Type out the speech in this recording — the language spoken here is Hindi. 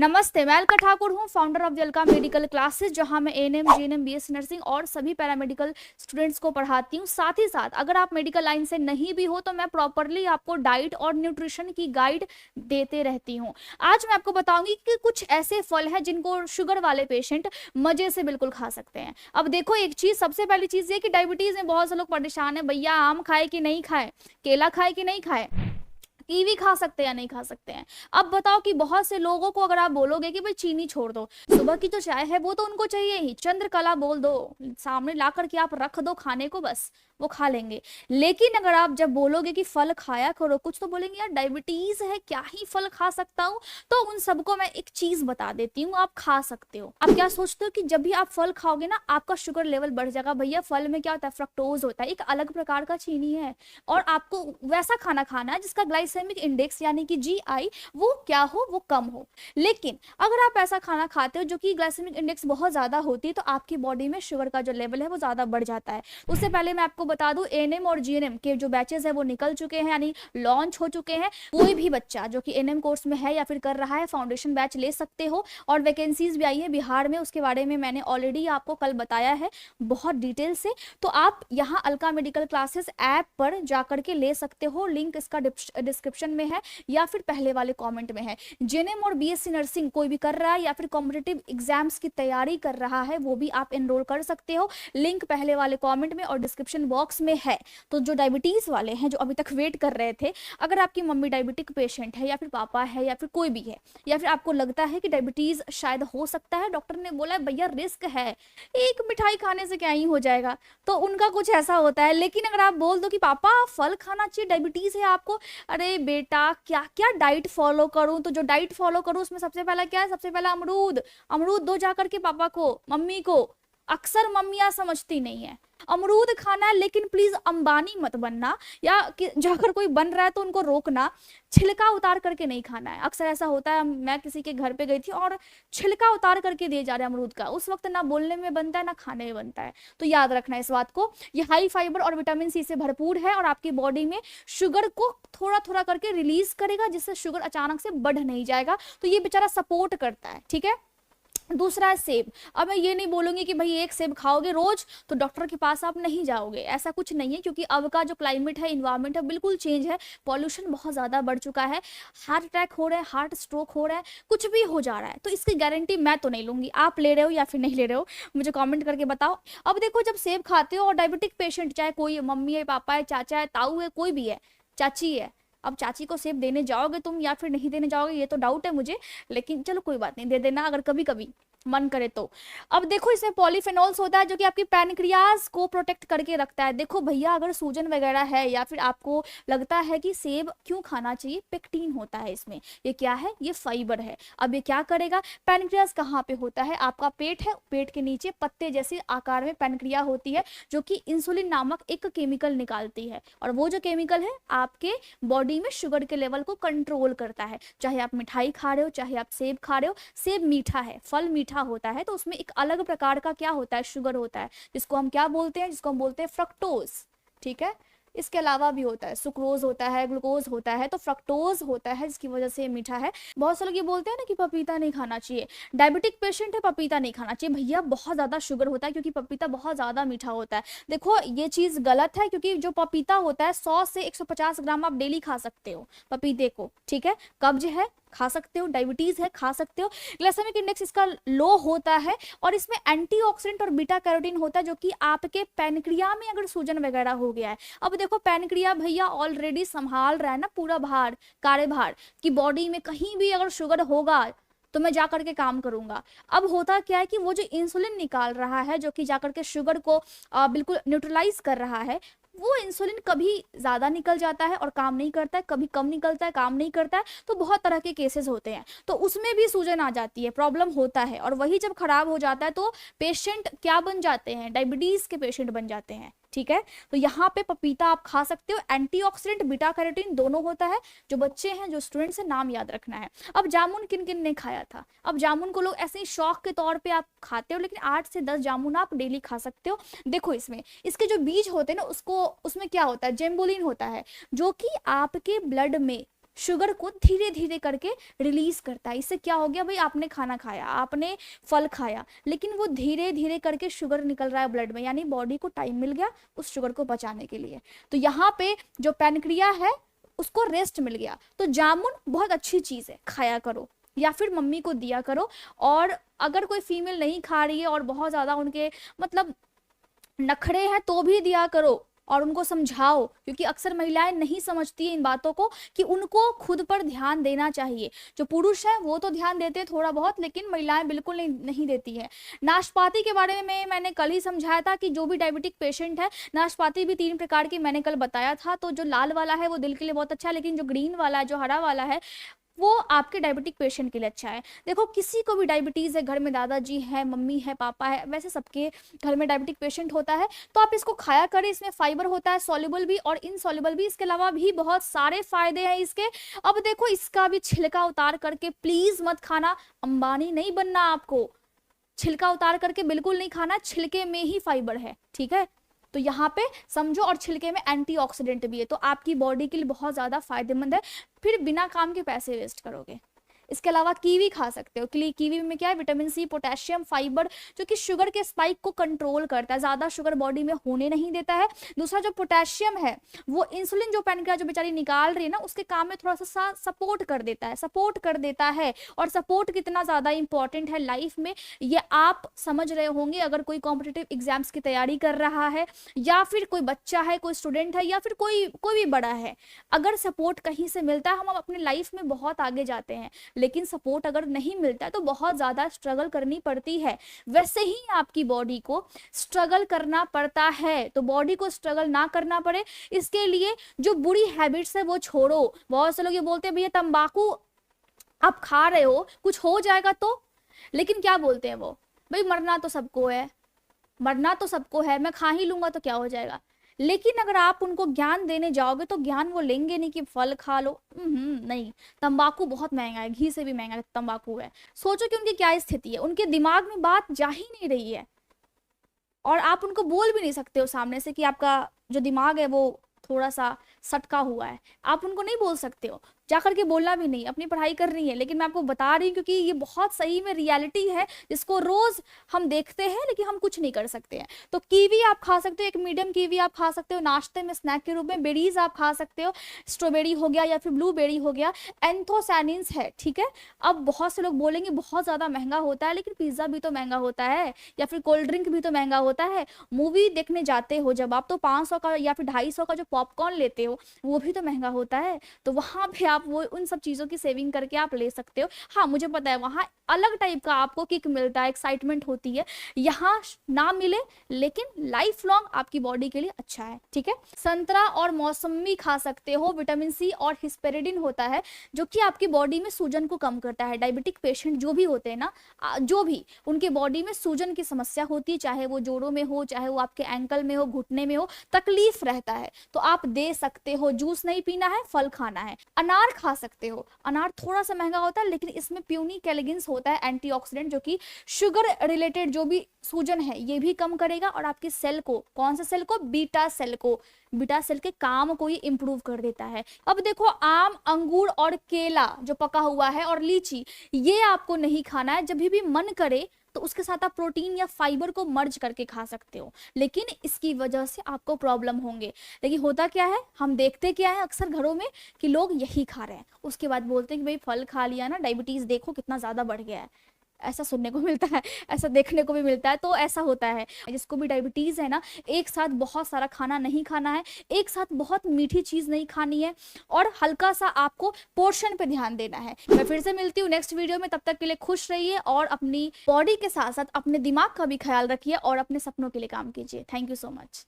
नमस्ते, मैं अलका ठाकुर हूँ, founder of the Alka medical classes, जहां मैं एएनएम, जीएनएम, बीएससी नर्सिंग और सभी पैरामेडिकल स्टूडेंट्स को पढ़ाती हूँ। साथ ही साथ अगर आप मेडिकल लाइन से नहीं भी हो तो मैं प्रॉपरली आपको डाइट और न्यूट्रिशन की गाइड देते रहती हूँ। आज मैं आपको बताऊंगी कि कुछ ऐसे फल हैं जिनको शुगर वाले पेशेंट मजे से बिल्कुल खा सकते हैं। अब देखो, एक चीज, सबसे पहली चीज ये कि डायबिटीज में बहुत से लोग परेशान है, भैया आम खाए कि नहीं खाए, केला खाए कि नहीं खाए, कीवी खा सकते हैं या नहीं खा सकते हैं। अब बताओ कि बहुत से लोगों को अगर आप बोलोगे कि भाई चीनी छोड़ दो, सुबह की जो चाय है वो तो उनको चाहिए ही, चंद्रकला बोल दो, सामने ला करके आप रख दो खाने को, बस वो खा लेंगे। लेकिन अगर आप जब बोलोगे कि फल खाया करो कुछ, तो बोलेंगे यार डायबिटीज है, क्या ही फल खा सकता हूँ। तो उन सबको मैं एक चीज बता देती हूँ, आप खा सकते हो। आप क्या सोचते हो कि जब भी आप फल खाओगे ना आपका शुगर लेवल बढ़ जाएगा? भैया फल में क्या होता है, फ्रक्टोज होता है, एक अलग प्रकार का चीनी है, और आपको वैसा खाना खाना है जिसका ग्लाइसेमिक इंडेक्स यानी कि जीआई वो क्या हो, वो कम हो। लेकिन अगर आप ऐसा खाना खाते हो जो कि ग्लाइसेमिक इंडेक्स बहुत ज्यादा होती है, तो आपकी बॉडी में शुगर का जो लेवल है वो ज्यादा बढ़ जाता है। उससे पहले मैं आपको बता दूं, एएनएम और जीएनएम के जो बैचेस है वो निकल चुके हैं, यानी लॉन्च हो चुके हैं। कोई भी बच्चा जो कि एएनएम कोर्स में है या फिर कर रहा है, फाउंडेशन बैच ले सकते हो। और वैकेंसीज भी आई है बिहार में, उसके बारे में मैंने ऑलरेडी आपको कल बताया है बहुत डिटेल से। तो आप यहाँ अलका मेडिकल क्लासेस ऐप पर जाकर के ले सकते हो, लिंक इसका डिस्क्रिप्शन में है या फिर पहले वाले कमेंट में है। जेएनएम और बीएससी नर्सिंग कोई भी कर रहा है या फिर कॉम्पिटिटिव एग्जाम्स की तैयारी कर रहा है, वो भी आप एनरोल कर सकते हो, लिंक पहले वाले कमेंट में और डिस्क्रिप्शन बॉक्स में है। तो जो डायबिटीज वाले हैं, जो अभी तक वेट कर रहे थे, अगर आपकी मम्मी डायबिटिक पेशेंट है या फिर पापा है या फिर कोई भी है, या फिर आपको लगता है कि डायबिटीज शायद हो सकता है, डॉक्टर ने बोला है भैया रिस्क है, एक मिठाई खाने से क्या ही हो जाएगा, तो उनका कुछ ऐसा होता है। लेकिन अगर आप बोल दो कि पापा फल खाना चाहिए, डायबिटीज है आपको, अरे बेटा क्या क्या डाइट फॉलो करूं, तो जो डाइट फॉलो करूं उसमें सबसे पहला क्या है, सबसे पहला अमरूद। अमरूद दो जाकर के पापा को, मम्मी को। अक्सर मम्मियां समझती नहीं है, अमरूद खाना है, लेकिन प्लीज अंबानी मत बनना, या जाकर कोई बन रहा है तो उनको रोकना, छिलका उतार करके नहीं खाना है। अक्सर ऐसा होता है, मैं किसी के घर पे गई थी और छिलका उतार करके दिए जा रहे हैं अमरूद का, उस वक्त ना बोलने में बनता है ना खाने में बनता है। तो याद रखना इस बात को, ये हाई फाइबर और विटामिन सी से भरपूर है और आपकी बॉडी में शुगर को थोड़ा थोड़ा करके रिलीज करेगा, जिससे शुगर अचानक से बढ़ नहीं जाएगा। तो ये बेचारा सपोर्ट करता है, ठीक है। दूसरा है सेब। अब मैं ये नहीं बोलूंगी कि भाई एक सेब खाओगे रोज तो डॉक्टर के पास आप नहीं जाओगे, ऐसा कुछ नहीं है, क्योंकि अब का जो क्लाइमेट है, इन्वायरमेंट है, बिल्कुल चेंज है, पॉल्यूशन बहुत ज्यादा बढ़ चुका है, हार्ट अटैक हो रहा है, हार्ट स्ट्रोक हो रहा है, कुछ भी हो जा रहा है। तो इसकी गारंटी मैं तो नहीं लूंगी, आप ले रहे हो या फिर नहीं ले रहे हो मुझे कॉमेंट करके बताओ। अब देखो, जब सेब खाते हो और डायबिटिक पेशेंट, चाहे कोई मम्मी है, पापा है, चाचा है, ताऊ है, कोई भी है, चाची है, अब चाची को सेब देने जाओगे तुम या फिर नहीं देने जाओगे ये तो डाउट है मुझे, लेकिन चलो कोई बात नहीं, दे देना अगर कभी कभी मन करे तो। अब देखो, इसमें पॉलीफेनोल्स होता है जो कि आपकी पैनक्रियाज को प्रोटेक्ट करके रखता है। देखो भैया, अगर सूजन वगैरह है या फिर आपको लगता है कि सेब क्यों खाना चाहिए, पेक्टिन होता है इसमें। ये क्या है, ये फाइबर है। अब ये क्या करेगा, पैनक्रियाज कहाँ पे होता है, आपका पेट है, पेट के नीचे पत्ते जैसे आकार में पैनक्रिया होती है, जो कि इंसुलिन नामक एक केमिकल निकालती है, और वो जो केमिकल है आपके बॉडी में शुगर के लेवल को कंट्रोल करता है। चाहे आप मिठाई खा रहे हो, चाहे आप सेब खा रहे हो, सेब मीठा है, फल मीठा होता है, तो उसमें एक अलग प्रकार का क्या होता है, शुगर होता है, जिसको हम क्या बोलते हैं, जिसको हम बोलते हैं फ्रक्टोज, ठीक है। इसके अलावा भी होता है, सुक्रोज होता है, ग्लूकोज होता है, तो फ्रक्टोज होता है जिसकी वजह से मीठा है। बहुत से लोग ये बोलते हैं ना कि पपीता नहीं खाना चाहिए, डायबिटिक पेशेंट है पपीता नहीं खाना चाहिए, भैया बहुत ज्यादा शुगर होता है क्योंकि पपीता बहुत ज्यादा मीठा होता है। देखो ये चीज गलत है, क्योंकि जो पपीता होता है 100 से 150 ग्राम आप डेली खा सकते हो पपीते को, ठीक है। कब्ज है खा सकते हो, डायबिटीज है खा सकते हो, ग्लाइसेमिक इंडेक्स इसका लो होता है, और इसमें एंटीऑक्सीडेंट और बीटा कैरोटीन होता है जो कि आपके पैनक्रिया में अगर सूजन वगैरह हो गया है। अब देखो, पैनक्रिया भैया ऑलरेडी संभाल रहा है ना पूरा भार, कार्यभार, कि बॉडी में कहीं भी अगर शुगर होगा तो मैं जाकर के काम करूंगा। अब होता क्या है कि वो जो इंसुलिन निकाल रहा है, जो कि जाकर के शुगर को बिल्कुल न्यूट्रलाइज कर रहा है, वो इंसुलिन कभी ज्यादा निकल जाता है और काम नहीं करता है, कभी कम निकलता है, काम नहीं करता है, तो बहुत तरह के केसेस होते हैं, तो उसमें भी सूजन आ जाती है, प्रॉब्लम होता है। और वही जब खराब हो जाता है तो पेशेंट क्या बन जाते हैं, डायबिटीज के पेशेंट बन जाते हैं, ठीक है। तो यहाँ पे पपीता आप खा सकते हो, एंटीऑक्सीडेंट बीटा कैरोटीन दोनों होता है। जो बच्चे हैं, जो स्टूडेंट्स हैं, नाम याद रखना है। अब जामुन किन किन ने खाया था, अब जामुन को लोग ऐसे ही शौक के तौर पे आप खाते हो, लेकिन 8 से 10 जामुन आप डेली खा सकते हो। देखो इसमें इसके जो बीज होते हैं ना, उसको उसमें क्या होता है, जेम्बुलिन होता है, जो कि आपके ब्लड में शुगर को धीरे धीरे करके रिलीज करता है। इससे क्या हो गया भाई, आपने खाना खाया, आपने फल खाया, लेकिन वो धीरे धीरे करके शुगर निकल रहा है ब्लड में, यानी बॉडी को टाइम मिल गया उस शुगर को पचाने के लिए। तो यहाँ पे जो पैनक्रिया है उसको रेस्ट मिल गया। तो जामुन बहुत अच्छी चीज है, खाया करो या फिर मम्मी को दिया करो। और अगर कोई फीमेल नहीं खा रही है और बहुत ज्यादा उनके मतलब नखरे हैं तो भी दिया करो और उनको समझाओ, क्योंकि अक्सर महिलाएं नहीं समझती है इन बातों को कि उनको खुद पर ध्यान देना चाहिए। जो पुरुष है वो तो ध्यान देते हैं थोड़ा बहुत, लेकिन महिलाएं बिल्कुल नहीं देती है। नाशपाती के बारे में मैंने कल ही समझाया था कि जो भी डायबिटिक पेशेंट है, नाशपाती भी 3 प्रकार की मैंने कल बताया था। तो जो लाल वाला है वो दिल के लिए बहुत अच्छा है, लेकिन जो ग्रीन वाला है, जो हरा वाला है, वो आपके डायबिटिक पेशेंट के लिए अच्छा है। देखो किसी को भी डायबिटीज है, घर में दादाजी है, मम्मी है, पापा है, वैसे सबके घर में डायबिटिक पेशेंट होता है, तो आप इसको खाया करें। इसमें फाइबर होता है, सॉल्युबल भी और इनसॉल्युबल भी, इसके अलावा भी बहुत सारे फायदे हैं इसके। अब देखो इसका भी छिलका उतार करके प्लीज मत खाना, अंबानी नहीं बनना आपको। छिलका उतार करके बिल्कुल नहीं खाना, छिलके में ही फाइबर है, ठीक है। तो यहाँ पे समझो, और छिलके में एंटीऑक्सीडेंट भी है, तो आपकी बॉडी के लिए बहुत ज्यादा फायदेमंद है। फिर बिना काम के पैसे वेस्ट करोगे। इसके अलावा कीवी खा सकते हो। कीवी में क्या है, विटामिन सी, पोटेशियम, फाइबर, जो कि शुगर के स्पाइक को कंट्रोल करता है, ज्यादा शुगर बॉडी में होने नहीं देता है। दूसरा जो पोटेशियम है वो इंसुलिन जो पैनक्रियाज जो बेचारी निकाल रही है ना, उसके काम में थोड़ा सा सपोर्ट कर देता है। और सपोर्ट कितना ज्यादा इंपॉर्टेंट है लाइफ में, ये आप समझ रहे होंगे अगर कोई कॉम्पिटिटिव एग्जाम्स की तैयारी कर रहा है, या फिर कोई बच्चा है, कोई स्टूडेंट है, या फिर कोई भी बड़ा है। अगर सपोर्ट कहीं से मिलता है, हम अपने लाइफ में बहुत आगे जाते हैं, लेकिन सपोर्ट अगर नहीं मिलता है तो बहुत ज्यादा स्ट्रगल करनी पड़ती है। वैसे ही आपकी बॉडी को स्ट्रगल करना पड़ता है, तो बॉडी को स्ट्रगल ना करना पड़े इसके लिए जो बुरी हैबिट्स है वो छोड़ो। बहुत से लोग ये बोलते हैं भैया तंबाकू आप खा रहे हो, कुछ हो जाएगा तो, लेकिन क्या बोलते हैं वो, भाई मरना तो सबको है, मैं खा ही लूंगा तो क्या हो जाएगा। लेकिन अगर आप उनको ज्ञान देने जाओगे तो ज्ञान वो लेंगे नहीं कि फल खा लो, नहीं, तंबाकू बहुत महंगा है, घी से भी महंगा तंबाकू है। सोचो कि उनकी क्या स्थिति है, उनके दिमाग में बात जा ही नहीं रही है, और आप उनको बोल भी नहीं सकते हो सामने से कि आपका जो दिमाग है वो थोड़ा सा सटका हुआ है, आप उनको नहीं बोल सकते हो, जाकर के बोलना भी नहीं, अपनी पढ़ाई कर रही है। लेकिन मैं आपको बता रही हूँ क्योंकि ये बहुत सही में रियलिटी है जिसको रोज हम देखते हैं, लेकिन हम कुछ नहीं कर सकते हैं। तो कीवी आप खा सकते हो, एक मीडियम कीवी आप खा सकते हो नाश्ते में स्नैक के रूप में। बेरीज आप खा सकते हो, स्ट्रॉबेरी हो गया या फिर ब्लूबेरी हो गया। एंथोसानिन्स है, ठीक है। अब बहुत से लोग बोलेंगे बहुत ज्यादा महंगा होता है, लेकिन पिज्जा भी तो महंगा होता है, या फिर कोल्ड ड्रिंक भी तो महंगा होता है। मूवी देखने जाते हो जब आप, तो 500 का या फिर 250 का जो पॉपकॉर्न लेते हो वो भी तो महंगा होता है। तो वहां पे आप वो उन सब चीजों की सेविंग करके आप ले सकते हो। हाँ मुझे पता है वहां अलग टाइप का आपको किक मिलता है, एक्साइटमेंट होती है, यहाँ ना मिले, लेकिन लाइफ लॉन्ग आपकी बॉडी के लिए अच्छा है, ठीक है। संतरा और मौसमी खा सकते हो, विटामिन सी और हिस्पेरिडिन होता है जो कि आपकी बॉडी में सूजन को कम करता है। डायबिटिक पेशेंट जो भी होते हैं ना, जो भी उनके बॉडी में सूजन की समस्या होती है, चाहे वो जोड़ों में हो, चाहे वो आपके एंकल में हो, घुटने में हो, तकलीफ रहता है, तो आप दे सकते हो। जूस नहीं पीना है, फल खाना है। अनार खा सकते हो, अनार थोड़ा सा महंगा होता है, लेकिन इसमें प्यूनिक एलिगेंस होता है, एंटीऑक्सीडेंट, जो कि शुगर रिलेटेड जो भी सूजन है ये भी कम करेगा, और आपके सेल को, कौन से सेल को, बीटा सेल के काम को ये इंप्रूव कर देता है। अब देखो आम, अंगूर और केला जो पका हुआ है, और लीची, ये आपको नहीं खाना है। जब भी मन करे तो उसके साथ आप प्रोटीन या फाइबर को मर्ज करके खा सकते हो, लेकिन इसकी वजह से आपको प्रॉब्लम होंगे। लेकिन होता क्या है, हम देखते क्या है अक्सर घरों में कि लोग यही खा रहे हैं, उसके बाद बोलते हैं कि भाई फल खा लिया ना, डायबिटीज देखो कितना ज्यादा बढ़ गया है। ऐसा सुनने को मिलता है, ऐसा देखने को भी मिलता है। तो ऐसा होता है, जिसको भी डायबिटीज है ना, एक साथ बहुत सारा खाना नहीं खाना है, एक साथ बहुत मीठी चीज नहीं खानी है, और हल्का सा आपको पोर्शन पे ध्यान देना है। मैं फिर से मिलती हूँ नेक्स्ट वीडियो में, तब तक के लिए खुश रहिए और अपनी बॉडी के साथ साथ अपने दिमाग का भी ख्याल रखिए और अपने सपनों के लिए काम कीजिए। Thank you so much.